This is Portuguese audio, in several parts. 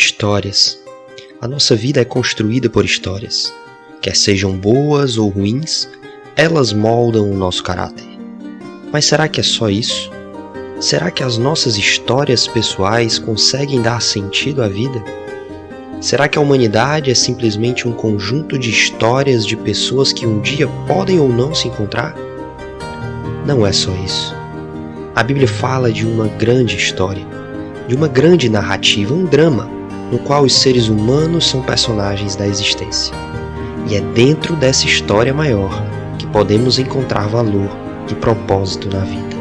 Histórias. A nossa vida é construída por histórias. Quer sejam boas ou ruins, elas moldam o nosso caráter. Mas será que é só isso? Será que as nossas histórias pessoais conseguem dar sentido à vida? Será que a humanidade é simplesmente um conjunto de histórias de pessoas que um dia podem ou não se encontrar? Não é só isso. A Bíblia fala de uma grande história, de uma grande narrativa, um drama, no qual os seres humanos são personagens da existência. E é dentro dessa história maior que podemos encontrar valor e propósito na vida.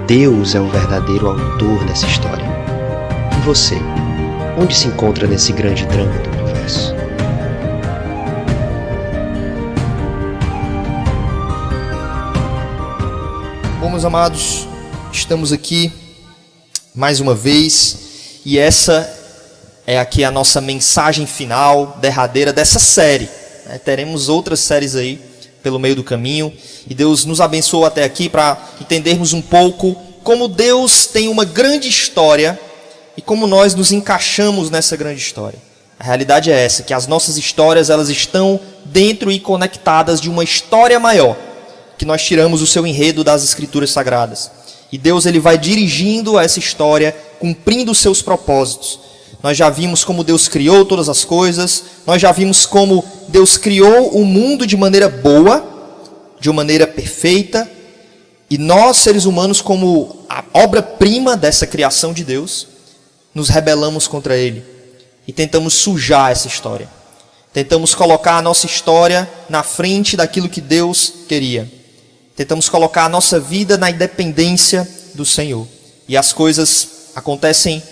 Deus é o verdadeiro autor dessa história. E você, onde se encontra nesse grande drama do universo? Bom, meus amados, estamos aqui mais uma vez e essa é aqui a nossa mensagem final, derradeira dessa série. Teremos outras séries aí pelo meio do caminho e Deus nos abençoou até aqui para entendermos um pouco como Deus tem uma grande história e como nós nos encaixamos nessa grande história. A realidade é essa, que as nossas histórias elas estão dentro e conectadas de uma história maior, que nós tiramos o seu enredo das Escrituras Sagradas. E Deus ele vai dirigindo essa história, cumprindo os seus propósitos. Nós já vimos como Deus criou todas as coisas, nós já vimos como Deus criou o mundo de maneira boa, de uma maneira perfeita, e nós, seres humanos, como a obra-prima dessa criação de Deus, nos rebelamos contra Ele e tentamos sujar essa história. Tentamos colocar a nossa história na frente daquilo que Deus queria. Tentamos colocar a nossa vida na independência do Senhor. E as coisas acontecem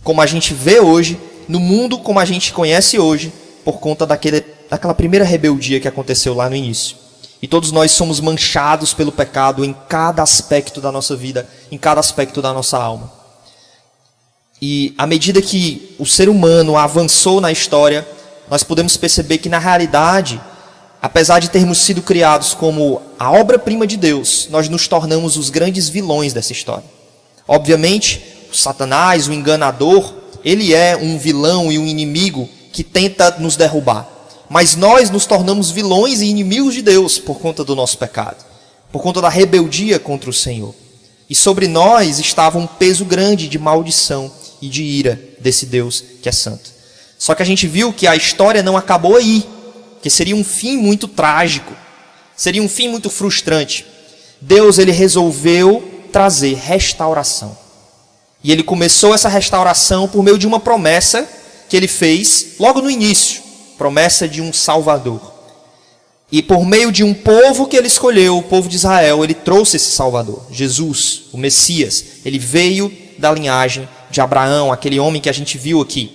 como a gente vê hoje, no mundo como a gente conhece hoje, por conta daquela primeira rebeldia que aconteceu lá no início. E todos nós somos manchados pelo pecado em cada aspecto da nossa vida, em cada aspecto da nossa alma. E à medida que o ser humano avançou na história, nós podemos perceber que na realidade, apesar de termos sido criados como a obra-prima de Deus, nós nos tornamos os grandes vilões dessa história. Obviamente, o Satanás, o enganador, ele é um vilão e um inimigo que tenta nos derrubar. Mas nós nos tornamos vilões e inimigos de Deus por conta do nosso pecado, por conta da rebeldia contra o Senhor. E sobre nós estava um peso grande de maldição e de ira desse Deus que é santo. Só que a gente viu que a história não acabou aí, que seria um fim muito trágico, seria um fim muito frustrante. Deus ele resolveu trazer restauração. E ele começou essa restauração por meio de uma promessa que ele fez logo no início, promessa de um Salvador. E por meio de um povo que ele escolheu, o povo de Israel, ele trouxe esse Salvador, Jesus, o Messias. Ele veio da linhagem de Abraão, aquele homem que a gente viu aqui.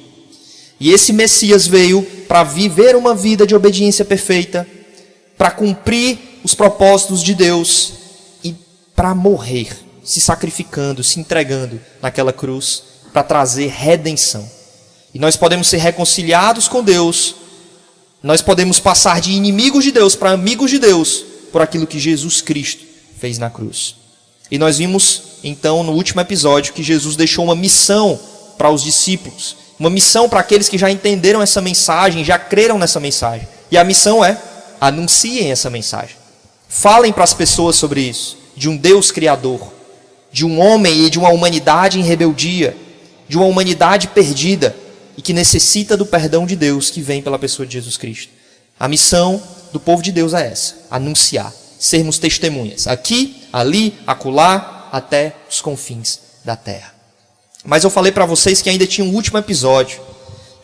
E esse Messias veio para viver uma vida de obediência perfeita, para cumprir os propósitos de Deus e para morrer, se sacrificando, se entregando naquela cruz para trazer redenção. E nós podemos ser reconciliados com Deus, nós podemos passar de inimigos de Deus para amigos de Deus por aquilo que Jesus Cristo fez na cruz. E nós vimos então no último episódio que Jesus deixou uma missão para os discípulos, uma missão para aqueles que já entenderam essa mensagem, já creram nessa mensagem. E a missão é: anunciem essa mensagem. Falem para as pessoas sobre isso, de um Deus criador, de um homem e de uma humanidade em rebeldia, de uma humanidade perdida e que necessita do perdão de Deus que vem pela pessoa de Jesus Cristo. A missão do povo de Deus é essa: anunciar, sermos testemunhas, aqui, ali, acolá, até os confins da terra. Mas eu falei para vocês que ainda tinha um último episódio.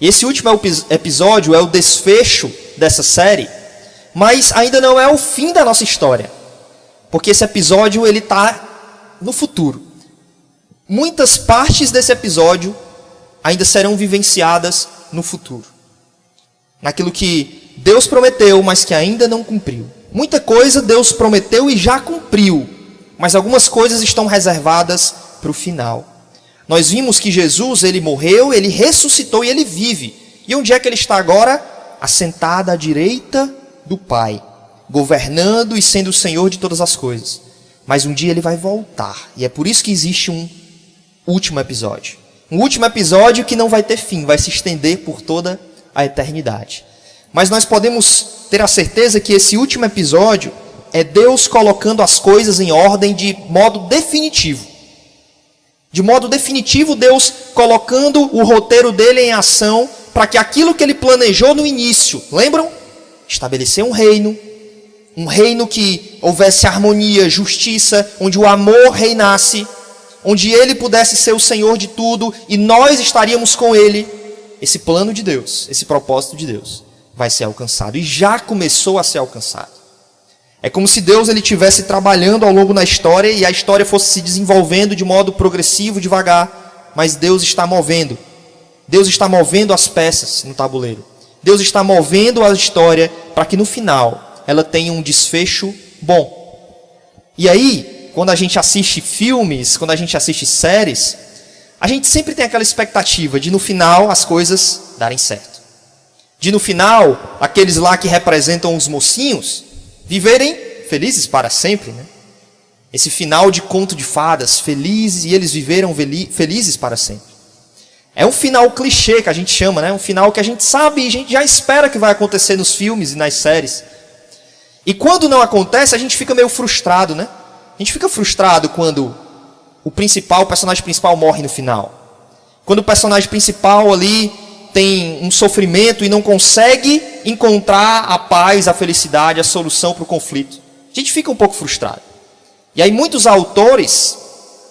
E esse último episódio é o desfecho dessa série, mas ainda não é o fim da nossa história. Porque esse episódio ele está no futuro. Muitas partes desse episódio ainda serão vivenciadas no futuro. Naquilo que Deus prometeu, mas que ainda não cumpriu. Muita coisa Deus prometeu e já cumpriu, mas algumas coisas estão reservadas para o final. Nós vimos que Jesus, ele morreu, ele ressuscitou e ele vive. E onde é que ele está agora? Assentado à direita do Pai, governando e sendo o Senhor de todas as coisas. Mas um dia ele vai voltar. E é por isso que existe um último episódio. Um último episódio que não vai ter fim, vai se estender por toda a eternidade. Mas nós podemos ter a certeza que esse último episódio é Deus colocando as coisas em ordem de modo definitivo. De modo definitivo, Deus colocando o roteiro dele em ação para que aquilo que ele planejou no início, lembram? Estabelecer um reino que houvesse harmonia, justiça, onde o amor reinasse, onde ele pudesse ser o Senhor de tudo e nós estaríamos com ele. Esse plano de Deus, esse propósito de Deus vai ser alcançado e já começou a ser alcançado. É como se Deus ele estivesse trabalhando ao longo da história e a história fosse se desenvolvendo de modo progressivo, devagar, mas Deus está movendo. Deus está movendo as peças no tabuleiro. Deus está movendo a história para que no final ela tenha um desfecho bom. E aí, quando a gente assiste filmes, quando a gente assiste séries, a gente sempre tem aquela expectativa de no final as coisas darem certo. De no final, aqueles lá que representam os mocinhos viverem felizes para sempre, né? Esse final de conto de fadas, felizes, e eles viveram felizes para sempre. É um final clichê que a gente chama, né? Um final que a gente sabe e a gente já espera que vai acontecer nos filmes e nas séries. E quando não acontece, a gente fica meio frustrado, né? A gente fica frustrado quando o personagem principal morre no final. Quando o personagem principal ali tem um sofrimento e não consegue encontrar a paz, a felicidade, a solução para o conflito. A gente fica um pouco frustrado. E aí muitos autores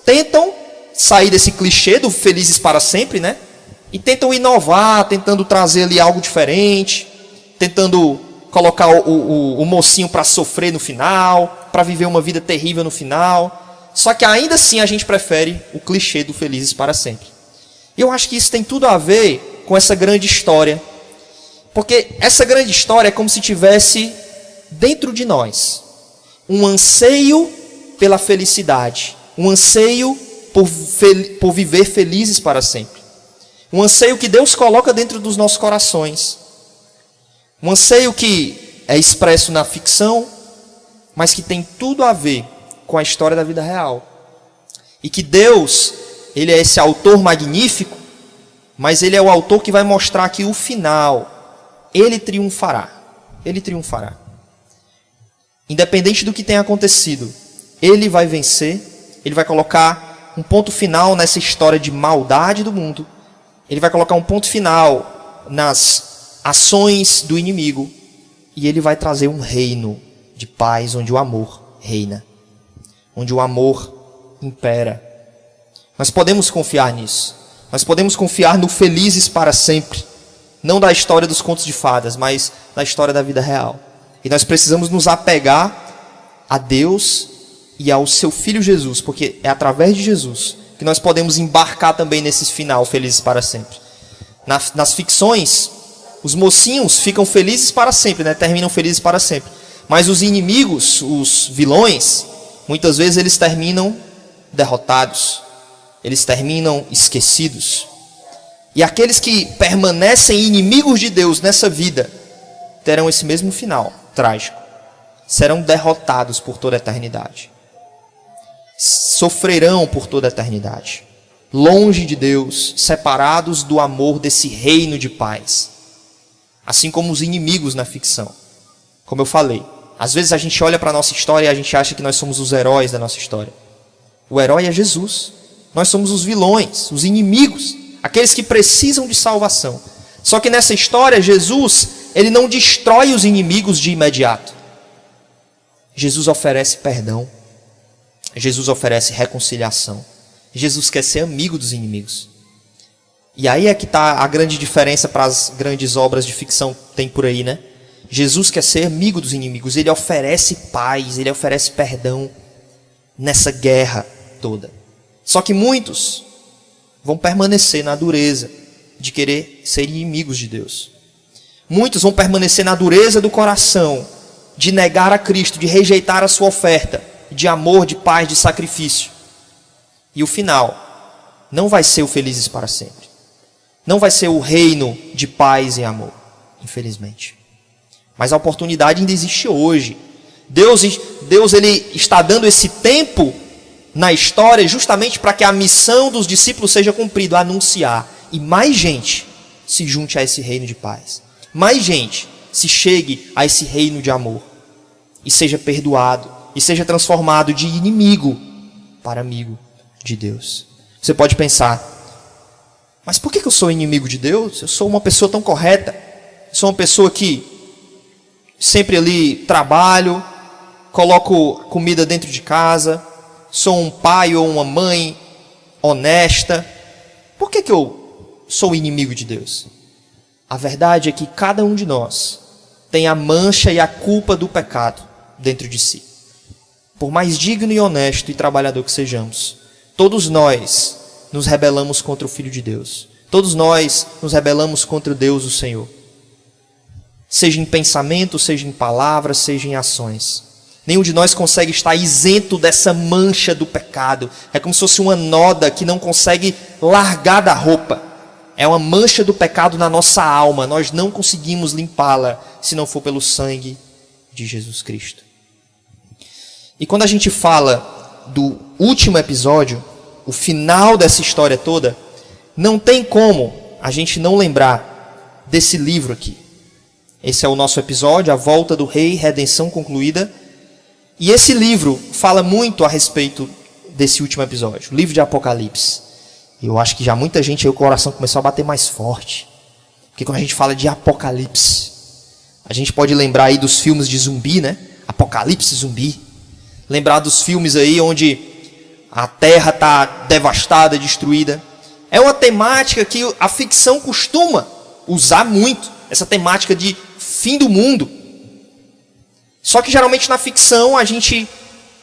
tentam sair desse clichê do felizes para sempre, né? E tentam inovar, tentando trazer ali algo diferente, tentando colocar o mocinho para sofrer no final, para viver uma vida terrível no final. Só que ainda assim a gente prefere o clichê do felizes para sempre. E eu acho que isso tem tudo a ver com essa grande história. Porque essa grande história é como se tivesse dentro de nós um anseio pela felicidade, um anseio por viver felizes para sempre. Um anseio que Deus coloca dentro dos nossos corações. Um anseio que é expresso na ficção, mas que tem tudo a ver com a história da vida real. E que Deus, ele é esse autor magnífico, mas ele é o autor que vai mostrar que o final, ele triunfará. Ele triunfará. Independente do que tenha acontecido, ele vai vencer, ele vai colocar um ponto final nessa história de maldade do mundo. Ele vai colocar um ponto final nas ações do inimigo. E ele vai trazer um reino de paz, onde o amor reina. Onde o amor impera. Nós podemos confiar nisso. Nós podemos confiar no felizes para sempre. Não da história dos contos de fadas, mas da história da vida real. E nós precisamos nos apegar a Deus e ao seu Filho Jesus, porque é através de Jesus que nós podemos embarcar também nesse final felizes para sempre. Nas ficções, os mocinhos ficam felizes para sempre, né? Terminam felizes para sempre. Mas os inimigos, os vilões, muitas vezes eles terminam derrotados. Eles terminam esquecidos. E aqueles que permanecem inimigos de Deus nessa vida terão esse mesmo final trágico. Serão derrotados por toda a eternidade. Sofrerão por toda a eternidade. Longe de Deus, separados do amor desse reino de paz. Assim como os inimigos na ficção. Como eu falei, às vezes a gente olha para a nossa história e a gente acha que nós somos os heróis da nossa história. O herói é Jesus. Nós somos os vilões, os inimigos, aqueles que precisam de salvação. Só que nessa história, Jesus, ele não destrói os inimigos de imediato. Jesus oferece perdão. Jesus oferece reconciliação. Jesus quer ser amigo dos inimigos. E aí é que está a grande diferença para as grandes obras de ficção que tem por aí, né? Jesus quer ser amigo dos inimigos. Ele oferece paz, ele oferece perdão nessa guerra toda. Só que muitos vão permanecer na dureza de querer ser inimigos de Deus. Muitos vão permanecer na dureza do coração de negar a Cristo, de rejeitar a sua oferta de amor, de paz, de sacrifício. E o final não vai ser o felizes para sempre. Não vai ser o reino de paz e amor, infelizmente. Mas a oportunidade ainda existe hoje. Deus ele está dando esse tempo na história justamente para que a missão dos discípulos seja cumprida, anunciar. E mais gente se junte a esse reino de paz. Mais gente se chegue a esse reino de amor. E seja perdoado. E seja transformado de inimigo para amigo de Deus. Você pode pensar, mas por que eu sou inimigo de Deus? Eu sou uma pessoa tão correta. Sou uma pessoa que sempre ali trabalho, coloco comida dentro de casa, sou um pai ou uma mãe honesta. Por que eu sou inimigo de Deus? A verdade é que cada um de nós tem a mancha e a culpa do pecado dentro de si. Por mais digno e honesto e trabalhador que sejamos, todos nós nos rebelamos contra o Filho de Deus. Todos nós nos rebelamos contra Deus, o Senhor. Seja em pensamento, seja em palavras, seja em ações. Nenhum de nós consegue estar isento dessa mancha do pecado. É como se fosse uma noda que não consegue largar da roupa. É uma mancha do pecado na nossa alma. Nós não conseguimos limpá-la se não for pelo sangue de Jesus Cristo. E quando a gente fala do último episódio, o final dessa história toda, não tem como a gente não lembrar desse livro aqui. Esse é o nosso episódio, A Volta do Rei, Redenção Concluída. E esse livro fala muito a respeito desse último episódio, o livro de Apocalipse. Eu acho que já muita gente aí, o coração começou a bater mais forte. Porque quando a gente fala de Apocalipse, a gente pode lembrar aí dos filmes de zumbi, né? Apocalipse zumbi. Lembrar dos filmes aí onde a terra está devastada, destruída. É uma temática que a ficção costuma usar muito. Essa temática de fim do mundo. Só que geralmente na ficção a gente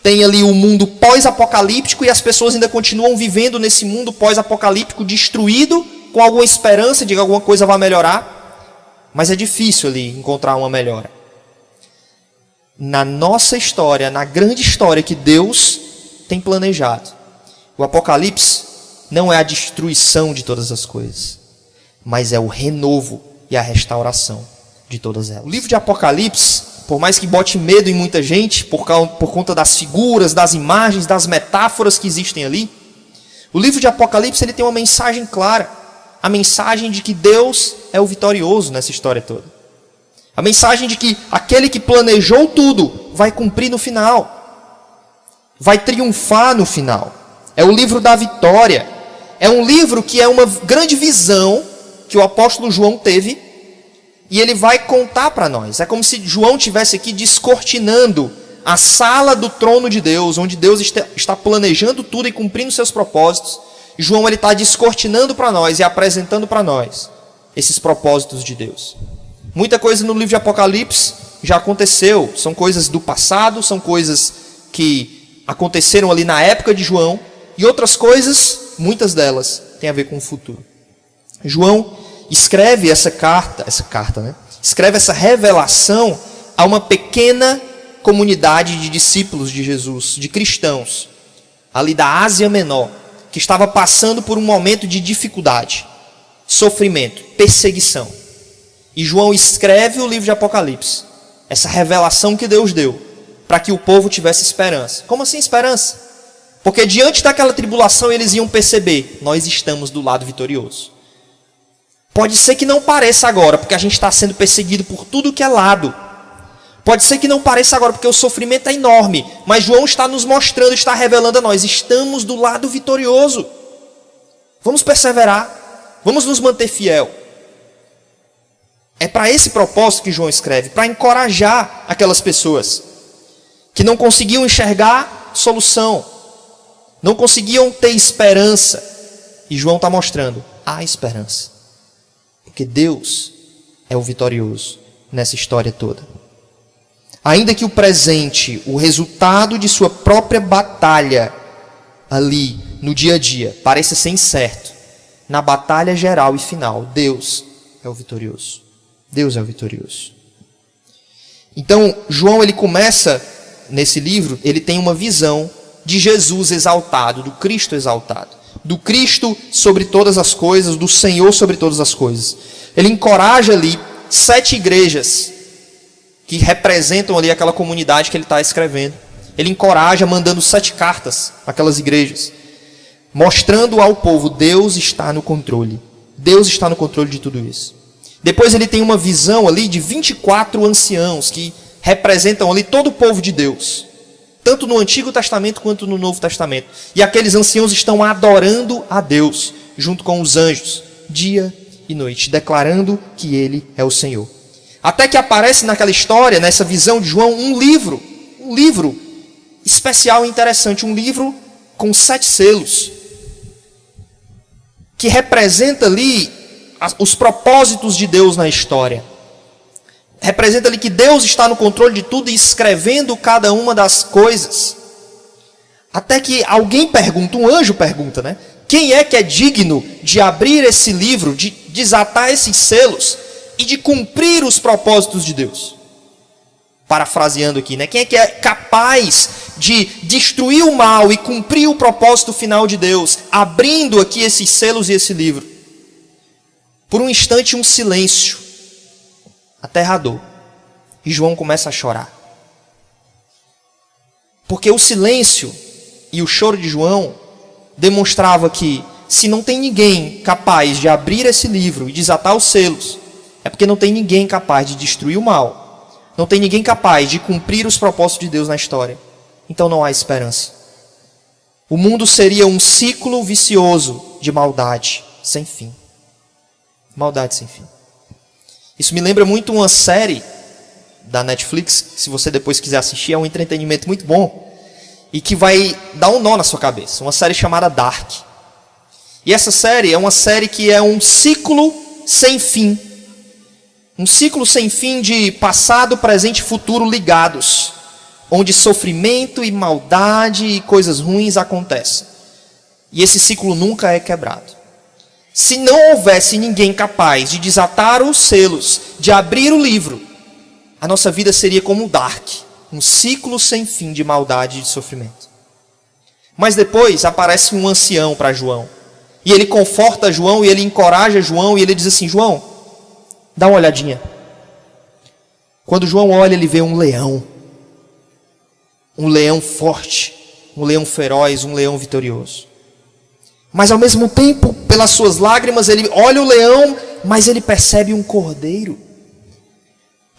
tem ali o mundo pós-apocalíptico e as pessoas ainda continuam vivendo nesse mundo pós-apocalíptico destruído, com alguma esperança de que alguma coisa vai melhorar. Mas é difícil ali encontrar uma melhora. Na nossa história, na grande história que Deus tem planejado, o Apocalipse não é a destruição de todas as coisas, mas é o renovo e a restauração de todas elas. O livro de Apocalipse, por mais que bote medo em muita gente, por conta das figuras, das imagens, das metáforas que existem ali, o livro de Apocalipse ele tem uma mensagem clara, a mensagem de que Deus é o vitorioso nessa história toda. A mensagem de que aquele que planejou tudo vai cumprir no final. Vai triunfar no final. É o livro da vitória. É um livro que é uma grande visão que o apóstolo João teve e ele vai contar para nós. É como se João estivesse aqui descortinando a sala do trono de Deus, onde Deus está planejando tudo e cumprindo seus propósitos. João ele está descortinando para nós e apresentando para nós esses propósitos de Deus. Muita coisa no livro de Apocalipse já aconteceu, são coisas do passado, são coisas que aconteceram ali na época de João, e outras coisas, muitas delas, têm a ver com o futuro. João escreve essa carta, né? Escreve essa revelação a uma pequena comunidade de discípulos de Jesus, de cristãos, ali da Ásia Menor, que estava passando por um momento de dificuldade, sofrimento, perseguição. E João escreve o livro de Apocalipse, essa revelação que Deus deu, para que o povo tivesse esperança. Como assim esperança? Porque diante daquela tribulação eles iam perceber, nós estamos do lado vitorioso. Pode ser que não pareça agora, porque a gente está sendo perseguido por tudo que é lado. Pode ser que não pareça agora, porque o sofrimento é enorme. Mas João está nos mostrando, está revelando a nós, estamos do lado vitorioso. Vamos perseverar, vamos nos manter fiel. É para esse propósito que João escreve, para encorajar aquelas pessoas que não conseguiam enxergar solução, não conseguiam ter esperança. E João está mostrando, há esperança. Porque Deus é o vitorioso nessa história toda. Ainda que o presente, o resultado de sua própria batalha ali no dia a dia, pareça ser incerto, na batalha geral e final, Deus é o vitorioso. Deus é o vitorioso. Então, João ele começa nesse livro, ele tem uma visão de Jesus exaltado, do Cristo exaltado, do Cristo sobre todas as coisas, do Senhor sobre todas as coisas. Ele encoraja ali 7 igrejas que representam ali aquela comunidade que ele está escrevendo. ele encoraja mandando 7 cartas àquelas igrejas, mostrando ao povo, Deus está no controle. Deus está no controle de tudo isso. Depois ele tem uma visão ali de 24 anciãos que representam ali todo o povo de Deus, tanto no Antigo Testamento quanto no Novo Testamento. E aqueles anciãos estão adorando a Deus, junto com os anjos, dia e noite, declarando que Ele é o Senhor. Até que aparece naquela história, nessa visão de João, um livro especial e interessante, um livro com 7 selos, que representa ali os propósitos de Deus na história. Representa ali que Deus está no controle de tudo e escrevendo cada uma das coisas. Até que alguém pergunta, um anjo pergunta, né? Quem é que é digno de abrir esse livro, de desatar esses selos e de cumprir os propósitos de Deus? Parafraseando aqui, né? Quem é que é capaz de destruir o mal e cumprir o propósito final de Deus, abrindo aqui esses selos e esse livro? Por um instante, um silêncio aterrador. E João começa a chorar. Porque o silêncio e o choro de João demonstrava que, se não tem ninguém capaz de abrir esse livro e desatar os selos, é porque não tem ninguém capaz de destruir o mal. Não tem ninguém capaz de cumprir os propósitos de Deus na história. Então não há esperança. O mundo seria um ciclo vicioso de maldade sem fim. Maldade sem fim. Isso me lembra muito uma série da Netflix, se você depois quiser assistir, é um entretenimento muito bom e que vai dar um nó na sua cabeça. Uma série chamada Dark. E essa série é uma série que é um ciclo sem fim. Um ciclo sem fim de passado, presente e futuro ligados, onde sofrimento e maldade e coisas ruins acontecem. E esse ciclo nunca é quebrado. Se não houvesse ninguém capaz de desatar os selos, de abrir o livro, a nossa vida seria como um Dark, um ciclo sem fim de maldade e de sofrimento. Mas depois aparece um ancião para João, e ele conforta João, e ele encoraja João, e ele diz assim, João, dá uma olhadinha. Quando João olha, ele vê um leão forte, um leão feroz, um leão vitorioso. Mas ao mesmo tempo, pelas suas lágrimas, ele olha o leão, mas ele percebe um cordeiro.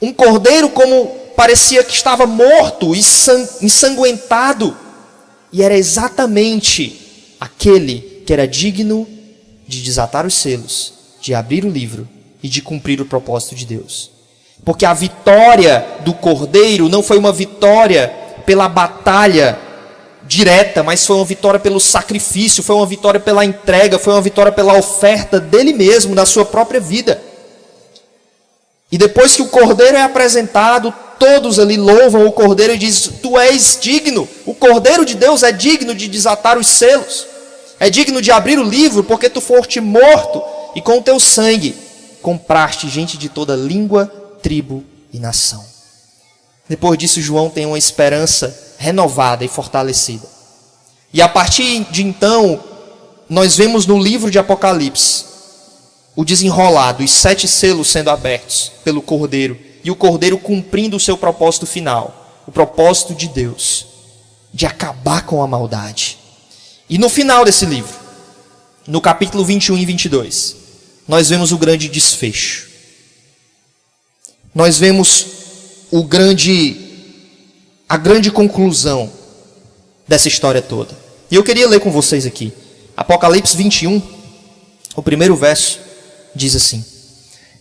Um cordeiro como parecia que estava morto, ensanguentado. E era exatamente aquele que era digno de desatar os selos, de abrir o livro e de cumprir o propósito de Deus. Porque a vitória do cordeiro não foi uma vitória pela batalha direta, mas foi uma vitória pelo sacrifício, foi uma vitória pela entrega, foi uma vitória pela oferta dele mesmo, da sua própria vida. E depois que o cordeiro é apresentado, todos ali louvam o cordeiro e dizem, tu és digno, o cordeiro de Deus é digno de desatar os selos, é digno de abrir o livro, porque tu foste morto, e com o teu sangue compraste gente de toda língua, tribo e nação. Depois disso, João tem uma esperança renovada e fortalecida. E a partir de então, nós vemos no livro de Apocalipse o desenrolar dos 7 selos sendo abertos pelo Cordeiro, e o Cordeiro cumprindo o seu propósito final, o propósito de Deus, de acabar com a maldade. E no final desse livro, no capítulo 21 e 22, nós vemos o grande desfecho. Nós vemos a grande conclusão dessa história toda. E eu queria ler com vocês aqui. Apocalipse 21, o primeiro verso, diz assim.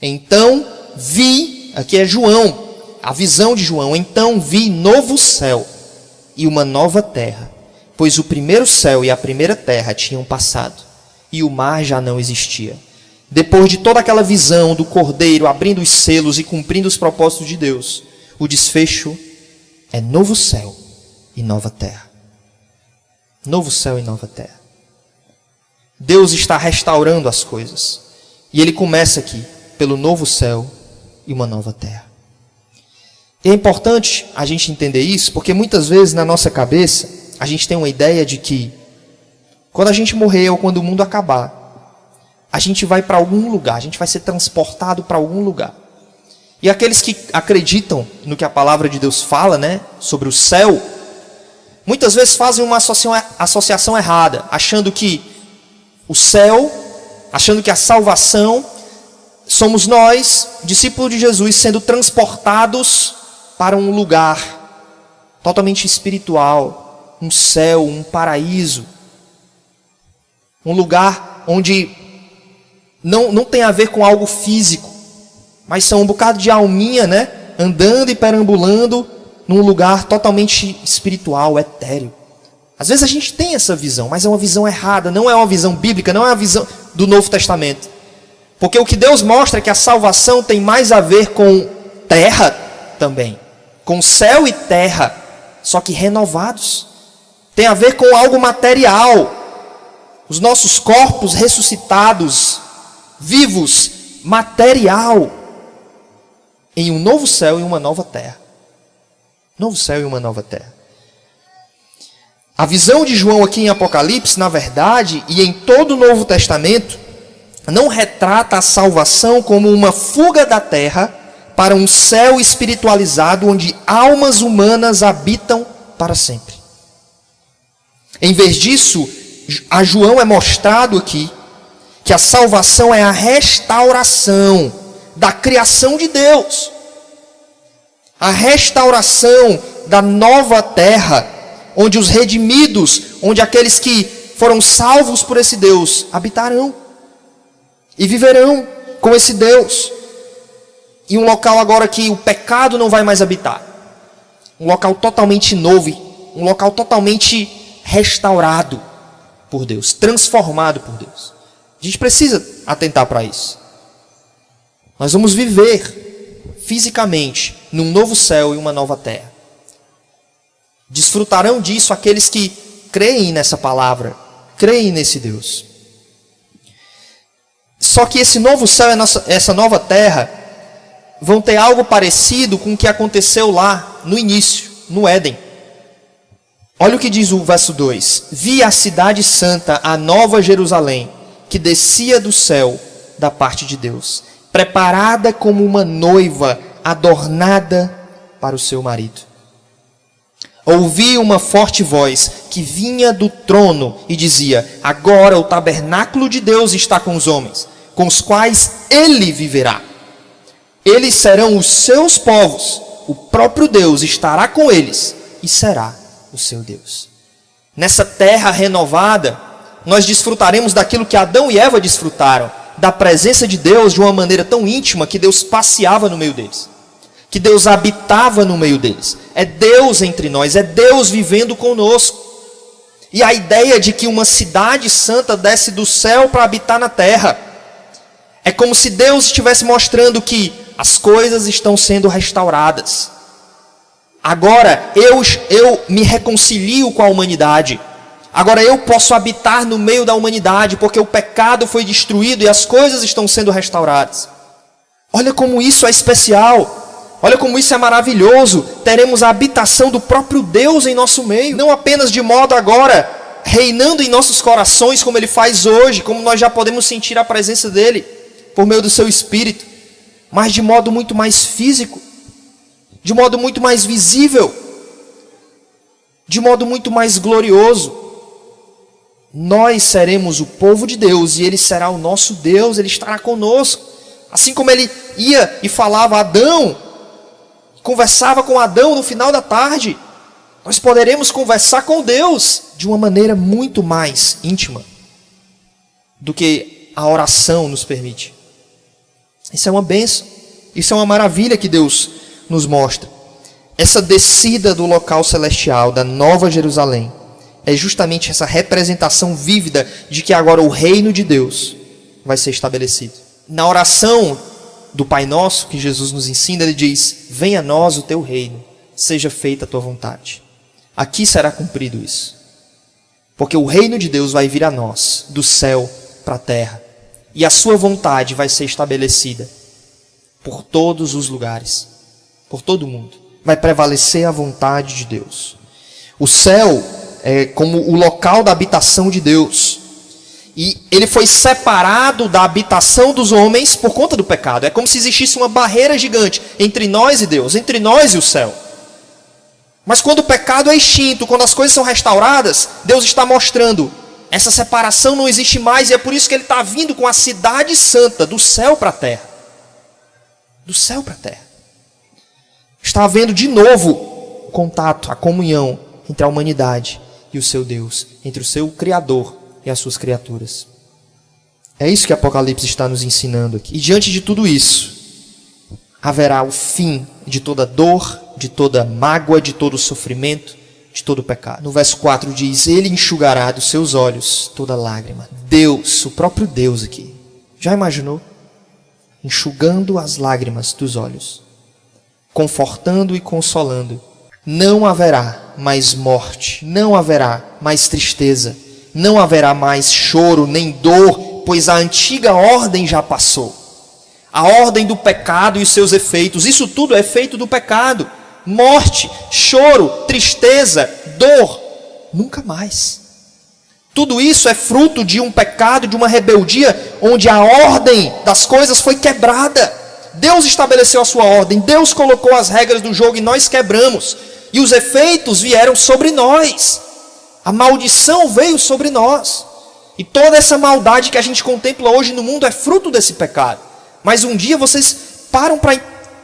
Então vi, aqui é João, a visão de João. Então vi novo céu e uma nova terra, pois o primeiro céu e a primeira terra tinham passado, e o mar já não existia. Depois de toda aquela visão do Cordeiro abrindo os selos e cumprindo os propósitos de Deus, o desfecho é novo céu e nova terra. Novo céu e nova terra. Deus está restaurando as coisas. E Ele começa aqui pelo novo céu e uma nova terra. E é importante a gente entender isso, porque muitas vezes na nossa cabeça, a gente tem uma ideia de que quando a gente morrer ou quando o mundo acabar, a gente vai para algum lugar, a gente vai ser transportado para algum lugar. E aqueles que acreditam no que a palavra de Deus fala, né, sobre o céu, muitas vezes fazem uma associação errada, achando que o céu, achando que a salvação, somos nós, discípulos de Jesus, sendo transportados para um lugar totalmente espiritual, um céu, um paraíso, um lugar onde não tem a ver com algo físico, mas são um bocado de alminha, né? Andando e perambulando num lugar totalmente espiritual, etéreo. Às vezes a gente tem essa visão, mas é uma visão errada, não é uma visão bíblica, não é uma visão do Novo Testamento. Porque o que Deus mostra é que a salvação tem mais a ver com terra também, com céu e terra, só que renovados. Tem a ver com algo material. Os nossos corpos ressuscitados, vivos, material, em um novo céu e uma nova terra. Novo céu e uma nova terra. A visão de João aqui em Apocalipse, na verdade, e em todo o Novo Testamento, não retrata a salvação como uma fuga da terra para um céu espiritualizado onde almas humanas habitam para sempre. Em vez disso, a João é mostrado aqui que a salvação é a restauração da criação de Deus. A restauração da nova terra, onde os redimidos, onde aqueles que foram salvos por esse Deus, habitarão e viverão com esse Deus. E um local agora que o pecado não vai mais habitar. Um local totalmente novo, um local totalmente restaurado por Deus, transformado por Deus. A gente precisa atentar para isso. Nós vamos viver fisicamente num novo céu e uma nova terra. Desfrutarão disso aqueles que creem nessa palavra, creem nesse Deus. Só que esse novo céu e essa nova terra vão ter algo parecido com o que aconteceu lá no início, no Éden. Olha o que diz o verso 2. Vi a cidade santa, a nova Jerusalém, que descia do céu da parte de Deus, preparada como uma noiva adornada para o seu marido. Ouvi uma forte voz que vinha do trono e dizia: agora o tabernáculo de Deus está com os homens, com os quais ele viverá. Eles serão os seus povos, o próprio Deus estará com eles e será o seu Deus. Nessa terra renovada, nós desfrutaremos daquilo que Adão e Eva desfrutaram, da presença de Deus de uma maneira tão íntima que Deus passeava no meio deles, que Deus habitava no meio deles. É Deus entre nós, é Deus vivendo conosco. E a ideia de que uma cidade santa desce do céu para habitar na terra, é como se Deus estivesse mostrando que as coisas estão sendo restauradas. Agora eu me reconcilio com a humanidade. Agora eu posso habitar no meio da humanidade, porque o pecado foi destruído e as coisas estão sendo restauradas. Olha como isso é especial. Olha como isso é maravilhoso. Teremos a habitação do próprio Deus em nosso meio. Não apenas de modo agora reinando em nossos corações, como Ele faz hoje, como nós já podemos sentir a presença dEle por meio do Seu Espírito, mas de modo muito mais físico, de modo muito mais visível, de modo muito mais glorioso. Nós seremos o povo de Deus e Ele será o nosso Deus, Ele estará conosco. Assim como Ele ia e falava a Adão, conversava com Adão no final da tarde, nós poderemos conversar com Deus de uma maneira muito mais íntima do que a oração nos permite. Isso é uma bênção, isso é uma maravilha que Deus nos mostra. Essa descida do local celestial, da Nova Jerusalém, é justamente essa representação vívida de que agora o reino de Deus vai ser estabelecido. Na oração do Pai Nosso, que Jesus nos ensina, Ele diz: venha a nós o teu reino, seja feita a tua vontade. Aqui será cumprido isso. Porque o reino de Deus vai vir a nós, do céu para a terra. E a sua vontade vai ser estabelecida por todos os lugares, por todo o mundo. Vai prevalecer a vontade de Deus. O céu é como o local da habitação de Deus. E ele foi separado da habitação dos homens por conta do pecado. É como se existisse uma barreira gigante entre nós e Deus, entre nós e o céu. Mas quando o pecado é extinto, quando as coisas são restauradas, Deus está mostrando, essa separação não existe mais, e é por isso que Ele está vindo com a cidade santa, do céu para a terra. Do céu para a terra. Está havendo de novo o contato, a comunhão entre a humanidade e o seu Deus, entre o seu Criador e as suas criaturas. É isso que Apocalipse está nos ensinando aqui. E diante de tudo isso, haverá o fim de toda dor, de toda mágoa, de todo sofrimento, de todo pecado. No verso 4 diz, Ele enxugará dos seus olhos toda lágrima. Deus, o próprio Deus aqui. Já imaginou? Enxugando as lágrimas dos olhos. Confortando e consolando. Não haverá mais morte, não haverá mais tristeza, não haverá mais choro nem dor, pois a antiga ordem já passou. A ordem do pecado e os seus efeitos, isso tudo é efeito do pecado. Morte, choro, tristeza, dor, nunca mais. Tudo isso é fruto de um pecado, de uma rebeldia, onde a ordem das coisas foi quebrada. Deus estabeleceu a sua ordem, Deus colocou as regras do jogo e nós quebramos. E os efeitos vieram sobre nós. A maldição veio sobre nós. E toda essa maldade que a gente contempla hoje no mundo é fruto desse pecado. Mas um dia vocês param para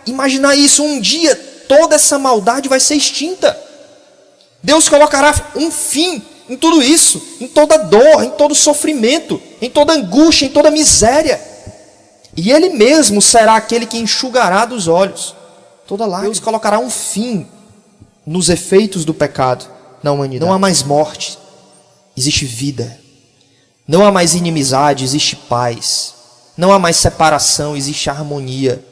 imaginar isso. Um dia toda essa maldade vai ser extinta. Deus colocará um fim em tudo isso. Em toda dor, em todo sofrimento, em toda angústia, em toda miséria. E Ele mesmo será aquele que enxugará dos olhos toda lágrima. Deus colocará um fim nos efeitos do pecado na humanidade. Não há mais morte, existe vida. Não há mais inimizade, existe paz. Não há mais separação, existe harmonia.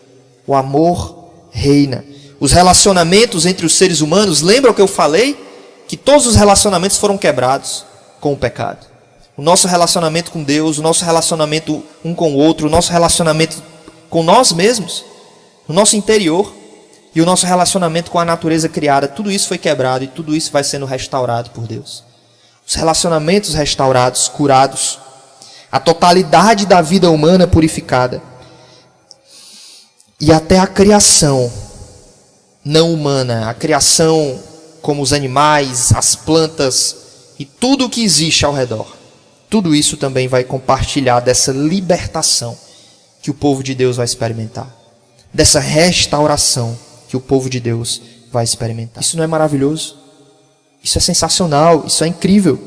O amor reina. Os relacionamentos entre os seres humanos, lembram que eu falei? Que todos os relacionamentos foram quebrados com o pecado. O nosso relacionamento com Deus, o nosso relacionamento um com o outro, o nosso relacionamento com nós mesmos, o nosso interior e o nosso relacionamento com a natureza criada, tudo isso foi quebrado e tudo isso vai sendo restaurado por Deus. Os relacionamentos restaurados, curados, a totalidade da vida humana purificada e até a criação não humana, a criação como os animais, as plantas e tudo o que existe ao redor. Tudo isso também vai compartilhar dessa libertação que o povo de Deus vai experimentar. Dessa restauração que o povo de Deus vai experimentar. Isso não é maravilhoso? Isso é sensacional, isso é incrível.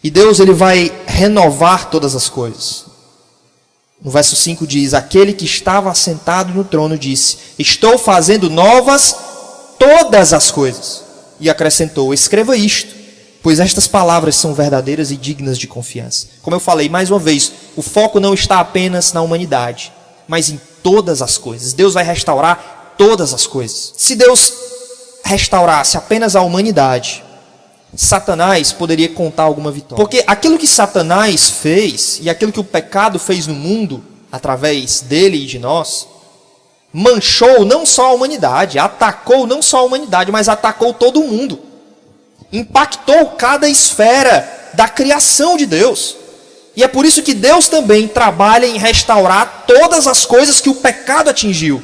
E Deus, Ele vai renovar todas as coisas. No verso 5 diz, aquele que estava assentado no trono disse, estou fazendo novas todas as coisas. E acrescentou, escreva isto, pois estas palavras são verdadeiras e dignas de confiança. Como eu falei, mais uma vez, o foco não está apenas na humanidade, mas em todas as coisas. Deus vai restaurar todas as coisas. Se Deus restaurasse apenas a humanidade, Satanás poderia contar alguma vitória. Porque aquilo que Satanás fez, e aquilo que o pecado fez no mundo, através dele e de nós, manchou não só a humanidade, atacou não só a humanidade, mas atacou todo o mundo. Impactou cada esfera da criação de Deus. E é por isso que Deus também trabalha em restaurar todas as coisas que o pecado atingiu.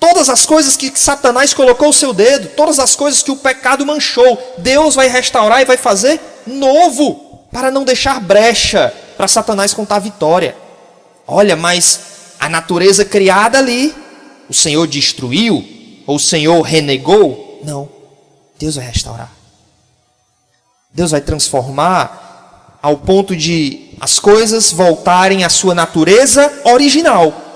Todas as coisas que Satanás colocou o seu dedo, todas as coisas que o pecado manchou, Deus vai restaurar e vai fazer novo, para não deixar brecha para Satanás contar vitória. Olha, mas a natureza criada ali, o Senhor destruiu, ou o Senhor renegou? Não, Deus vai restaurar. Deus vai transformar ao ponto de as coisas voltarem à sua natureza original.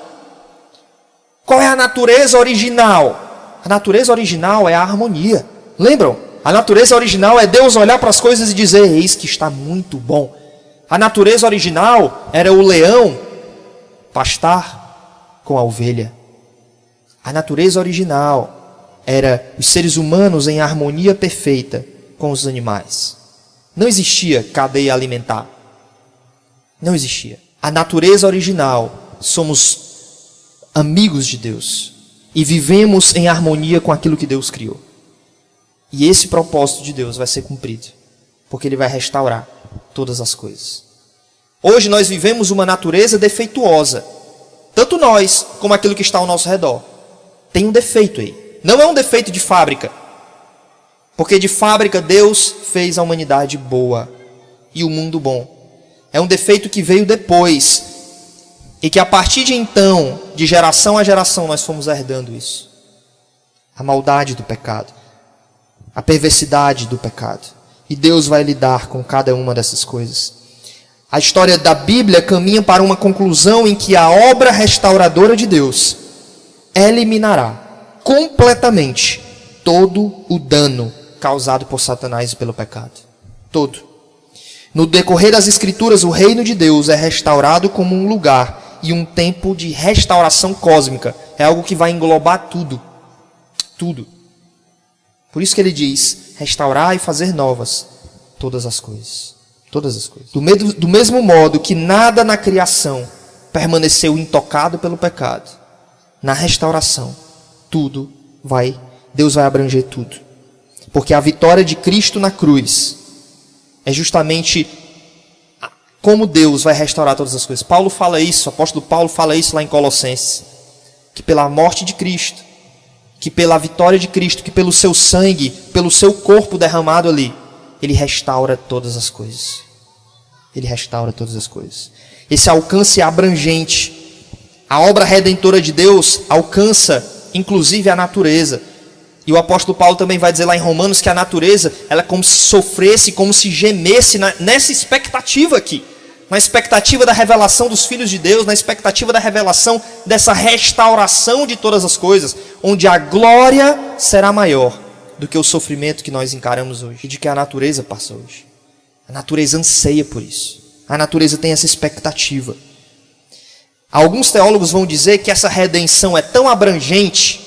Qual é a natureza original? A natureza original é a harmonia. Lembram? A natureza original é Deus olhar para as coisas e dizer, eis que está muito bom. A natureza original era o leão pastar com a ovelha. A natureza original era os seres humanos em harmonia perfeita com os animais. Não existia cadeia alimentar. Não existia. A natureza original, somos amigos de Deus e vivemos em harmonia com aquilo que Deus criou. E esse propósito de Deus vai ser cumprido, porque Ele vai restaurar todas as coisas. Hoje nós vivemos uma natureza defeituosa, tanto nós como aquilo que está ao nosso redor. Tem um defeito aí. Não é um defeito de fábrica, Porque de fábrica Deus fez a humanidade boa e o mundo bom. É um defeito que veio depois e que a partir de então, de geração a geração, nós fomos herdando isso. A maldade do pecado, a perversidade do pecado. E Deus vai lidar com cada uma dessas coisas. A história da Bíblia caminha para uma conclusão em que a obra restauradora de Deus eliminará completamente todo o dano causado por Satanás e pelo pecado. Todo. No decorrer das Escrituras, o reino de Deus é restaurado como um lugar e um tempo de restauração cósmica. É algo que vai englobar tudo. Tudo. Por isso que ele diz, restaurar e fazer novas todas as coisas. Todas as coisas. Do mesmo modo que nada na criação permaneceu intocado pelo pecado, na restauração, Deus vai abranger tudo. Porque a vitória de Cristo na cruz é justamente como Deus vai restaurar todas as coisas. Paulo fala isso, o apóstolo Paulo fala isso lá em Colossenses. Que pela morte de Cristo, que pela vitória de Cristo, que pelo seu sangue, pelo seu corpo derramado ali, ele restaura todas as coisas. Ele restaura todas as coisas. Esse alcance é abrangente. A obra redentora de Deus alcança, inclusive, a natureza. E o apóstolo Paulo também vai dizer lá em Romanos que a natureza, ela é como se sofresse, como se gemesse nessa expectativa aqui. Na expectativa da revelação dos filhos de Deus, na expectativa da revelação dessa restauração de todas as coisas, onde a glória será maior do que o sofrimento que nós encaramos hoje e de que a natureza passa hoje. A natureza anseia por isso. A natureza tem essa expectativa. Alguns teólogos vão dizer que essa redenção é tão abrangente,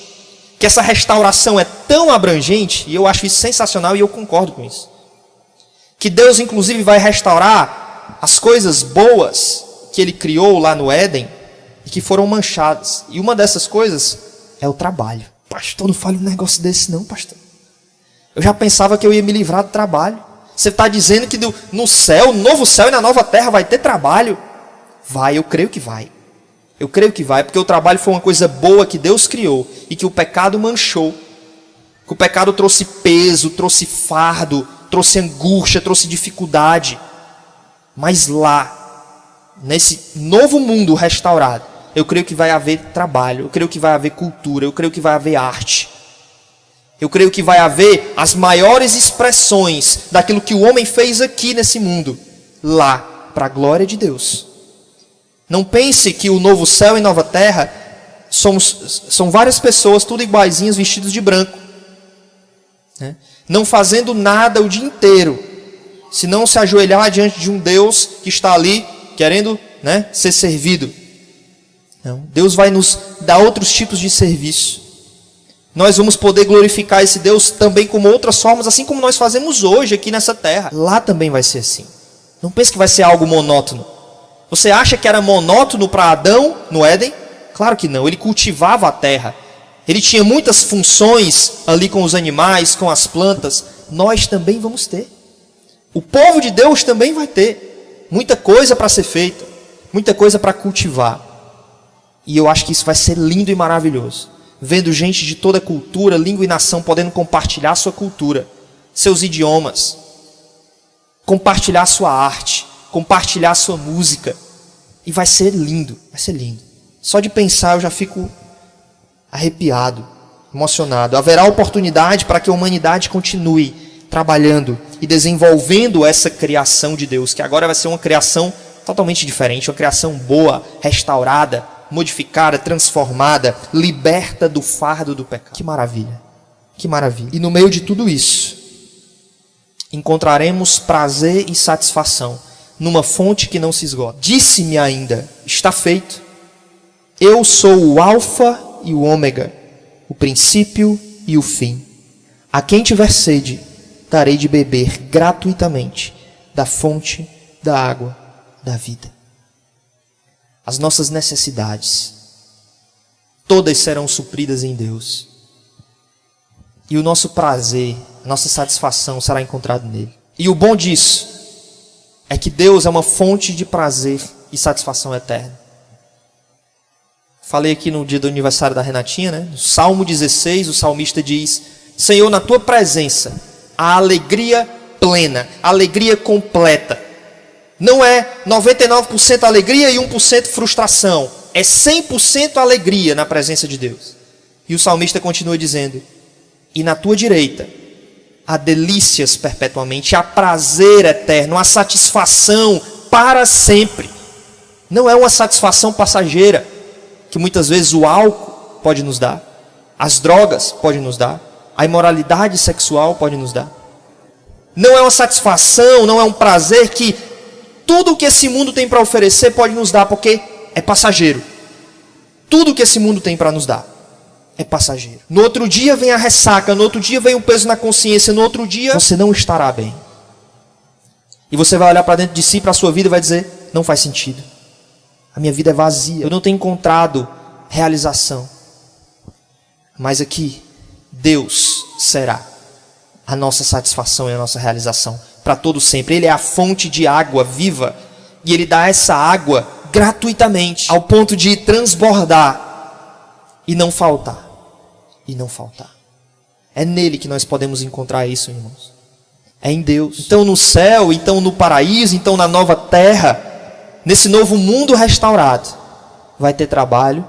que essa restauração é tão abrangente, e eu acho isso sensacional e eu concordo com isso, que Deus inclusive vai restaurar as coisas boas que Ele criou lá no Éden e que foram manchadas. E uma dessas coisas é o trabalho. Pastor, não fale um negócio desse não, pastor. Eu já pensava que eu ia me livrar do trabalho. Você está dizendo que no céu, no novo céu e na nova terra vai ter trabalho? Vai, eu creio que vai. Eu creio que vai, porque o trabalho foi uma coisa boa que Deus criou e que o pecado manchou. Que o pecado trouxe peso, trouxe fardo, trouxe angústia, trouxe dificuldade. Mas lá, nesse novo mundo restaurado, eu creio que vai haver trabalho, eu creio que vai haver cultura, eu creio que vai haver arte. Eu creio que vai haver as maiores expressões daquilo que o homem fez aqui nesse mundo, lá, para a glória de Deus. Não pense que o novo céu e nova terra são várias pessoas, tudo iguaizinhas, vestidos de branco, né? Não fazendo nada o dia inteiro, senão se ajoelhar diante de um Deus que está ali querendo, né, ser servido. Não. Deus vai nos dar outros tipos de serviço. Nós vamos poder glorificar esse Deus também como outras formas, assim como nós fazemos hoje aqui nessa terra. Lá também vai ser assim. Não pense que vai ser algo monótono. Você acha que era monótono para Adão no Éden? Claro que não. Ele cultivava a terra. Ele tinha muitas funções ali com os animais, com as plantas. Nós também vamos ter. O povo de Deus também vai ter. Muita coisa para ser feita. Muita coisa para cultivar. E eu acho que isso vai ser lindo e maravilhoso. Vendo gente de toda cultura, língua e nação podendo compartilhar sua cultura, seus idiomas, compartilhar sua arte, compartilhar sua música. E vai ser lindo, vai ser lindo. Só de pensar eu já fico arrepiado, emocionado. Haverá oportunidade para que a humanidade continue trabalhando e desenvolvendo essa criação de Deus, que agora vai ser uma criação totalmente diferente, uma criação boa, restaurada, modificada, transformada, liberta do fardo do pecado. Que maravilha, que maravilha. E no meio de tudo isso, encontraremos prazer e satisfação numa fonte que não se esgota. Disse-me ainda, está feito. Eu sou o alfa e o ômega, o princípio e o fim. A quem tiver sede, darei de beber gratuitamente da fonte da água da vida. As nossas necessidades, todas serão supridas em Deus. E o nosso prazer, a nossa satisfação será encontrado nele. E o bom disso é que Deus é uma fonte de prazer e satisfação eterna. Falei aqui no dia do aniversário da Renatinha, né? No Salmo 16, o salmista diz: Senhor, na tua presença A alegria plena, a alegria completa. Não é 99% alegria e 1% frustração. É 100% alegria na presença de Deus. E o salmista continua dizendo: e na tua direita há delícias perpetuamente, há prazer eterno, há satisfação para sempre. Não é uma satisfação passageira, que muitas vezes o álcool pode nos dar, as drogas podem nos dar, a imoralidade sexual pode nos dar. Não é uma satisfação, não é um prazer que tudo o que esse mundo tem para oferecer pode nos dar, porque é passageiro. Tudo o que esse mundo tem para nos dar é passageiro. No outro dia vem a ressaca, no outro dia vem o peso na consciência, no outro dia você não estará bem. E você vai olhar para dentro de si, para a sua vida e vai dizer: não faz sentido. A minha vida é vazia, eu não tenho encontrado realização. Mas aqui, Deus será a nossa satisfação e a nossa realização para todo sempre. Ele é a fonte de água viva e Ele dá essa água gratuitamente, ao ponto de transbordar e não faltar. E não faltar. É nele que nós podemos encontrar isso, irmãos. É em Deus. Então no céu, então no paraíso, então na nova terra, nesse novo mundo restaurado, vai ter trabalho,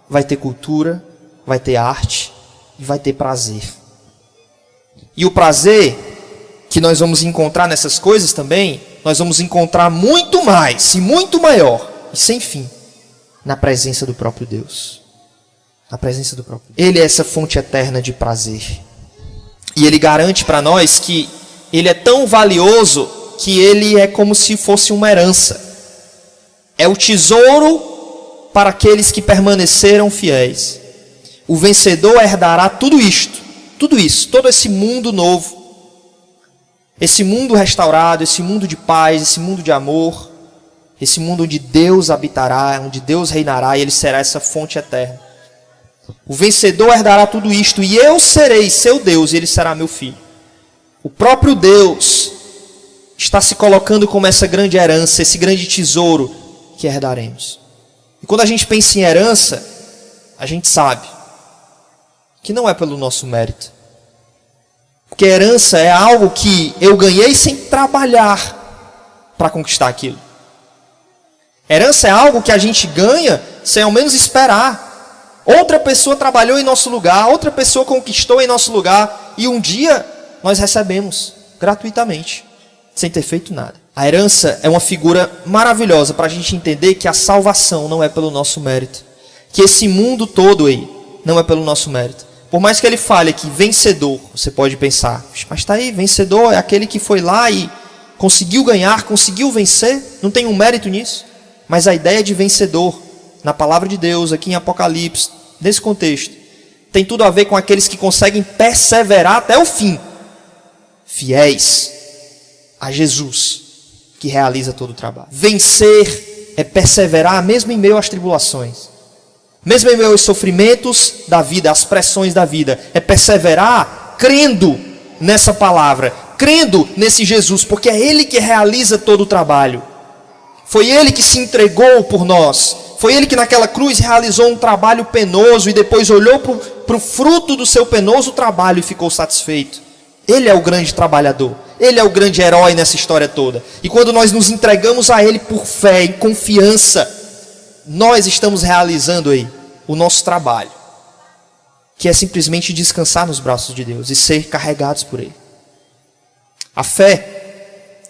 vai ter cultura, vai ter arte e vai ter prazer. E o prazer que nós vamos encontrar nessas coisas também, nós vamos encontrar muito mais e muito maior e sem fim na presença do próprio Deus. Na presença do próprio Deus. Ele é essa fonte eterna de prazer. E Ele garante para nós que Ele é tão valioso que Ele é como se fosse uma herança. É o tesouro para aqueles que permaneceram fiéis. O vencedor herdará tudo isto, tudo isso, todo esse mundo novo, esse mundo restaurado, esse mundo de paz, esse mundo de amor, esse mundo onde Deus habitará, onde Deus reinará e Ele será essa fonte eterna. O vencedor herdará tudo isto e eu serei seu Deus e Ele será meu filho. O próprio Deus está se colocando como essa grande herança, esse grande tesouro que herdaremos. E quando a gente pensa em herança, a gente sabe que não é pelo nosso mérito. Porque herança é algo que eu ganhei sem trabalhar para conquistar aquilo. Herança é algo que a gente ganha sem ao menos esperar. Outra pessoa trabalhou em nosso lugar, outra pessoa conquistou em nosso lugar, e um dia nós recebemos gratuitamente, sem ter feito nada. A herança é uma figura maravilhosa para a gente entender que a salvação não é pelo nosso mérito. Que esse mundo todo aí não é pelo nosso mérito. Por mais que ele fale aqui, vencedor, você pode pensar, mas está aí, vencedor é aquele que foi lá e conseguiu ganhar, conseguiu vencer, não tem um mérito nisso. Mas a ideia de vencedor, na palavra de Deus, aqui em Apocalipse, nesse contexto, tem tudo a ver com aqueles que conseguem perseverar até o fim, fiéis a Jesus, que realiza todo o trabalho. Vencer é perseverar mesmo em meio às tribulações, mesmo em meio aos sofrimentos da vida, às pressões da vida. É perseverar crendo nessa palavra, crendo nesse Jesus, porque é Ele que realiza todo o trabalho. Foi Ele que se entregou por nós. Foi Ele que naquela cruz realizou um trabalho penoso e depois olhou para o fruto do seu penoso trabalho e ficou satisfeito. Ele é o grande trabalhador. Ele é o grande herói nessa história toda. E quando nós nos entregamos a Ele por fé e confiança, nós estamos realizando aí o nosso trabalho, que é simplesmente descansar nos braços de Deus e ser carregados por Ele. A fé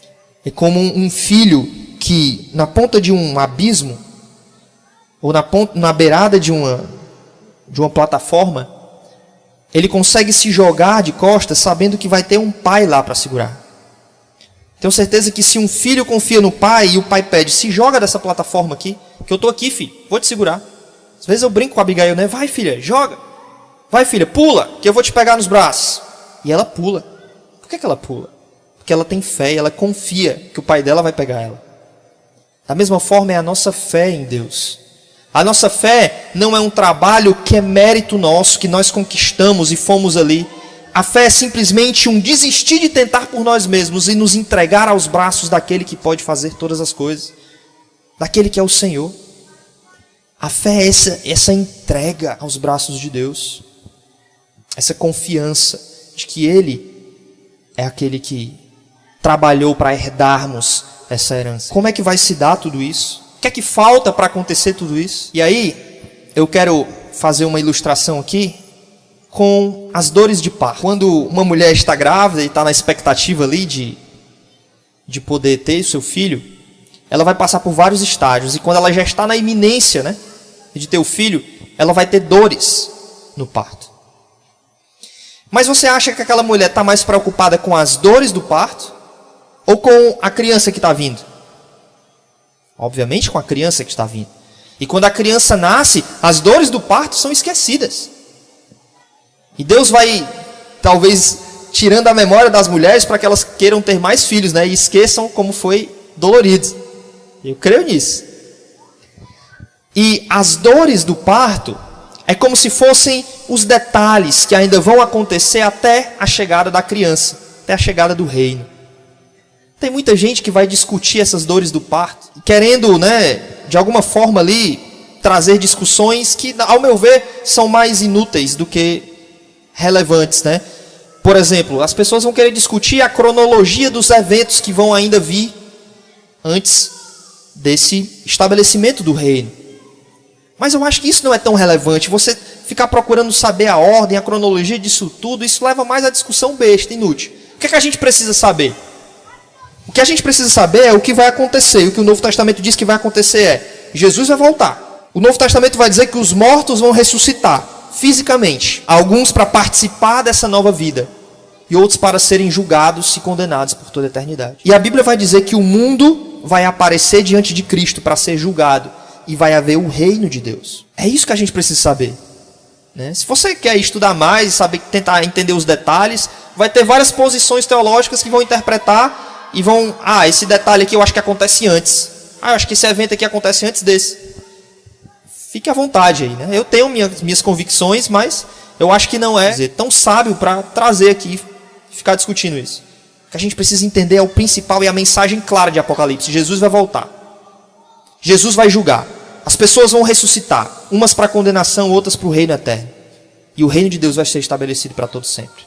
é como um filho que na ponta de um abismo, ou na beirada de uma plataforma, ele consegue se jogar de costas sabendo que vai ter um pai lá para segurar. Tenho certeza que se um filho confia no pai e o pai pede, se joga dessa plataforma aqui, que eu estou aqui, filho, vou te segurar. Às vezes eu brinco com a Abigail, né? Vai, filha, joga. Vai, filha, pula, que eu vou te pegar nos braços. E ela pula. Por que ela pula? Porque ela tem fé e ela confia que o pai dela vai pegar ela. Da mesma forma é a nossa fé em Deus. A nossa fé não é um trabalho que é mérito nosso, que nós conquistamos e fomos ali. A fé é simplesmente um desistir de tentar por nós mesmos e nos entregar aos braços daquele que pode fazer todas as coisas. Daquele que é o Senhor. A fé é essa entrega aos braços de Deus. Essa confiança de que Ele é aquele que trabalhou para herdarmos essa herança. Como é que vai se dar tudo isso? O que é que falta para acontecer tudo isso? E aí, eu quero fazer uma ilustração aqui com as dores de parto. Quando uma mulher está grávida e está na expectativa ali de poder ter seu filho, ela vai passar por vários estágios. E quando ela já está na iminência, né, de ter o filho, ela vai ter dores no parto. Mas você acha que aquela mulher está mais preocupada com as dores do parto ou com a criança que está vindo? Obviamente com a criança que está vindo. E quando a criança nasce, as dores do parto são esquecidas. E Deus vai, talvez, tirando a memória das mulheres para que elas queiram ter mais filhos, né? E esqueçam como foi dolorido. Eu creio nisso. E as dores do parto é como se fossem os detalhes que ainda vão acontecer até a chegada da criança, até a chegada do reino. Tem muita gente que vai discutir essas dores do parto, querendo, né, de alguma forma ali, trazer discussões que, ao meu ver, são mais inúteis do que relevantes, né? Por exemplo, as pessoas vão querer discutir a cronologia dos eventos que vão ainda vir antes desse estabelecimento do reino. Mas eu acho que isso não é tão relevante. Você ficar procurando saber a ordem, a cronologia disso tudo, isso leva mais a discussão besta, inútil. O que é que a gente precisa saber? O que a gente precisa saber é o que vai acontecer. E o que o Novo Testamento diz que vai acontecer é: Jesus vai voltar. O Novo Testamento vai dizer que os mortos vão ressuscitar fisicamente. Alguns para participar dessa nova vida e outros para serem julgados e condenados por toda a eternidade. E a Bíblia vai dizer que o mundo vai aparecer diante de Cristo para ser julgado e vai haver o reino de Deus. É isso que a gente precisa saber, né? Se você quer estudar mais, saber, tentar entender os detalhes, vai ter várias posições teológicas que vão interpretar e vão, esse detalhe aqui eu acho que acontece antes. Eu acho que esse evento aqui acontece antes desse. Fique à vontade aí, né? Eu tenho minhas convicções, mas eu acho que não é tão sábio para trazer aqui e ficar discutindo isso. O que a gente precisa entender é o principal e a mensagem clara de Apocalipse. Jesus vai voltar. Jesus vai julgar. As pessoas vão ressuscitar, umas para condenação, outras para o reino eterno. E o reino de Deus vai ser estabelecido para todo sempre.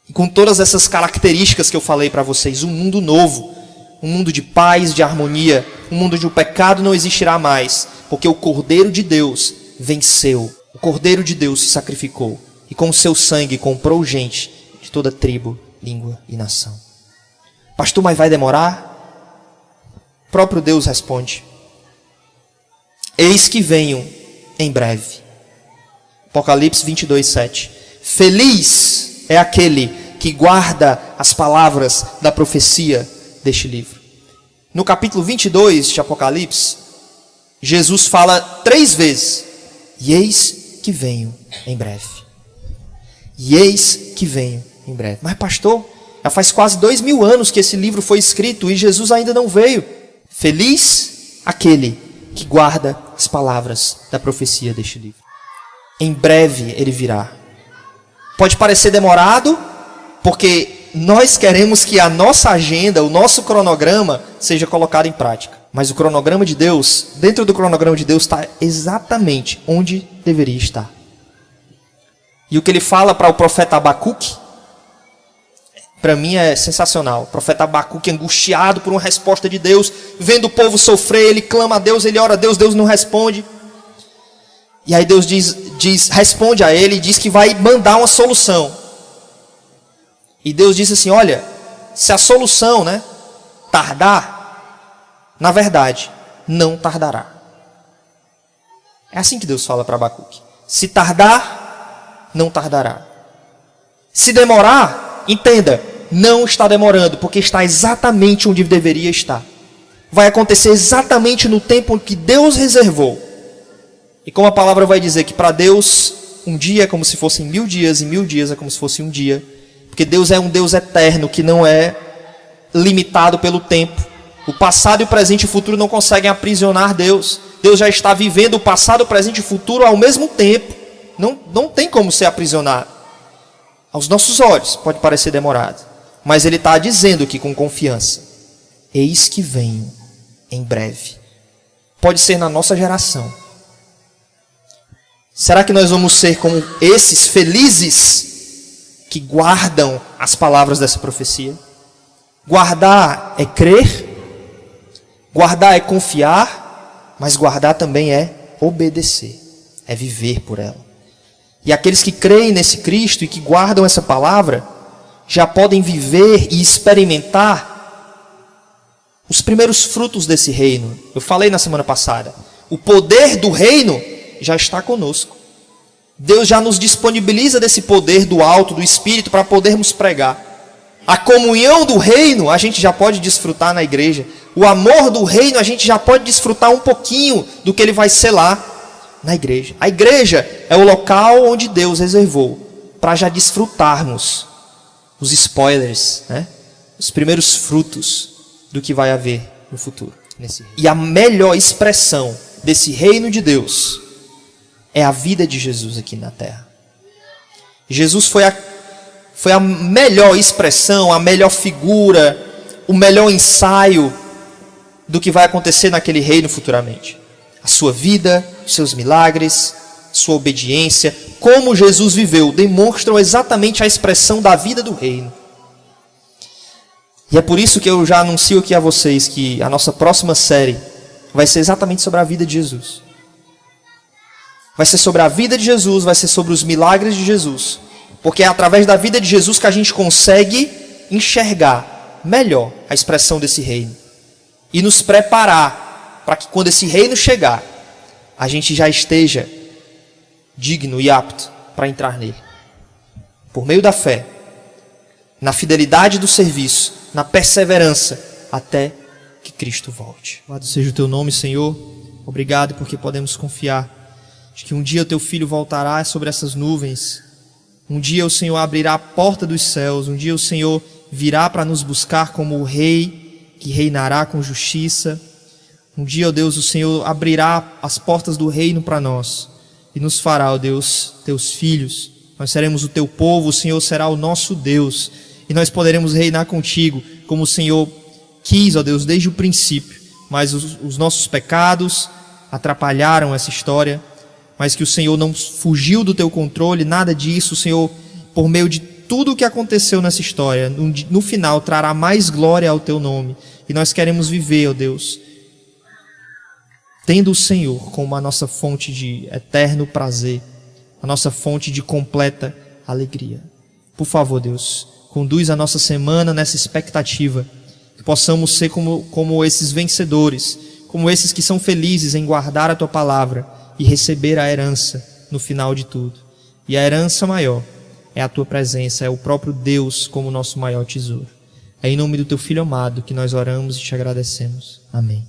E com todas essas características que eu falei para vocês, um mundo novo, um mundo de paz, de harmonia, um mundo onde o pecado não existirá mais, porque o Cordeiro de Deus venceu. O Cordeiro de Deus se sacrificou e com o seu sangue comprou gente de toda tribo, língua e nação. Pastor, mas vai demorar? O próprio Deus responde: eis que venho em breve. Apocalipse 22:7. Feliz é aquele que guarda as palavras da profecia deste livro. No capítulo 22 de Apocalipse, Jesus fala 3 vezes: e eis que venho em breve. E eis que venho em breve. Mas pastor, já faz quase 2000 anos que esse livro foi escrito e Jesus ainda não veio. Feliz aquele que guarda as palavras da profecia deste livro. Em breve ele virá. Pode parecer demorado, porque nós queremos que a nossa agenda, o nosso cronograma, seja colocado em prática. Mas o cronograma de Deus, dentro do cronograma de Deus, está exatamente onde deveria estar. E o que ele fala para o profeta Abacuque, para mim é sensacional. O profeta Abacuque, angustiado por uma resposta de Deus, vendo o povo sofrer, ele clama a Deus, ele ora a Deus, Deus não responde. E aí Deus responde a ele e diz que vai mandar uma solução. E Deus diz assim: olha, se a solução, tardar, na verdade, não tardará. É assim que Deus fala para Abacuque. Se tardar, não tardará. Se demorar, entenda, não está demorando, porque está exatamente onde deveria estar. Vai acontecer exatamente no tempo que Deus reservou. E como a palavra vai dizer que para Deus um dia é como se fossem 1000 dias e 1000 dias é como se fosse um dia. Porque Deus é um Deus eterno que não é limitado pelo tempo. O passado e o presente e o futuro não conseguem aprisionar Deus. Deus já está vivendo o passado, o presente e o futuro ao mesmo tempo. Não tem como ser aprisionado. Aos nossos olhos pode parecer demorado, mas Ele está dizendo aqui com confiança: eis que venho em breve. Pode ser na nossa geração. Será que nós vamos ser como esses felizes que guardam as palavras dessa profecia. Guardar é crer, guardar é confiar, mas guardar também é obedecer, é viver por ela. E aqueles que creem nesse Cristo e que guardam essa palavra, já podem viver e experimentar os primeiros frutos desse reino. Eu falei na semana passada, o poder do reino já está conosco. Deus já nos disponibiliza desse poder do alto, do Espírito, para podermos pregar. A comunhão do reino a gente já pode desfrutar na igreja. O amor do reino a gente já pode desfrutar um pouquinho do que ele vai ser lá na igreja. A igreja é o local onde Deus reservou para já desfrutarmos os spoilers, né? Os primeiros frutos do que vai haver no futuro. E a melhor expressão desse reino de Deus é a vida de Jesus aqui na terra. Jesus foi a melhor expressão, a melhor figura, o melhor ensaio do que vai acontecer naquele reino futuramente. A sua vida, os seus milagres, sua obediência, como Jesus viveu, demonstram exatamente a expressão da vida do reino. E é por isso que eu já anuncio aqui a vocês que a nossa próxima série vai ser exatamente sobre a vida de Jesus. Vai ser sobre a vida de Jesus, vai ser sobre os milagres de Jesus. Porque é através da vida de Jesus que a gente consegue enxergar melhor a expressão desse reino. E nos preparar para que quando esse reino chegar, a gente já esteja digno e apto para entrar nele. Por meio da fé, na fidelidade do serviço, na perseverança, até que Cristo volte. Louvado seja o teu nome, Senhor. Obrigado porque podemos confiar de que um dia o teu Filho voltará sobre essas nuvens. Um dia o Senhor abrirá a porta dos céus. Um dia o Senhor virá para nos buscar como o Rei que reinará com justiça. Um dia, ó Deus, o Senhor abrirá as portas do reino para nós e nos fará, ó Deus, teus filhos. Nós seremos o teu povo, o Senhor será o nosso Deus e nós poderemos reinar contigo como o Senhor quis, ó Deus, desde o princípio. Mas os nossos pecados atrapalharam essa história, mas que o Senhor não fugiu do teu controle, nada disso. O Senhor, por meio de tudo o que aconteceu nessa história, no final trará mais glória ao teu nome. E nós queremos viver, ó Deus, tendo o Senhor como a nossa fonte de eterno prazer, a nossa fonte de completa alegria. Por favor, Deus, conduz a nossa semana nessa expectativa, que possamos ser como esses vencedores, como esses que são felizes em guardar a tua palavra e receber a herança no final de tudo. E a herança maior é a tua presença, é o próprio Deus como nosso maior tesouro. É em nome do teu Filho amado que nós oramos e te agradecemos. Amém.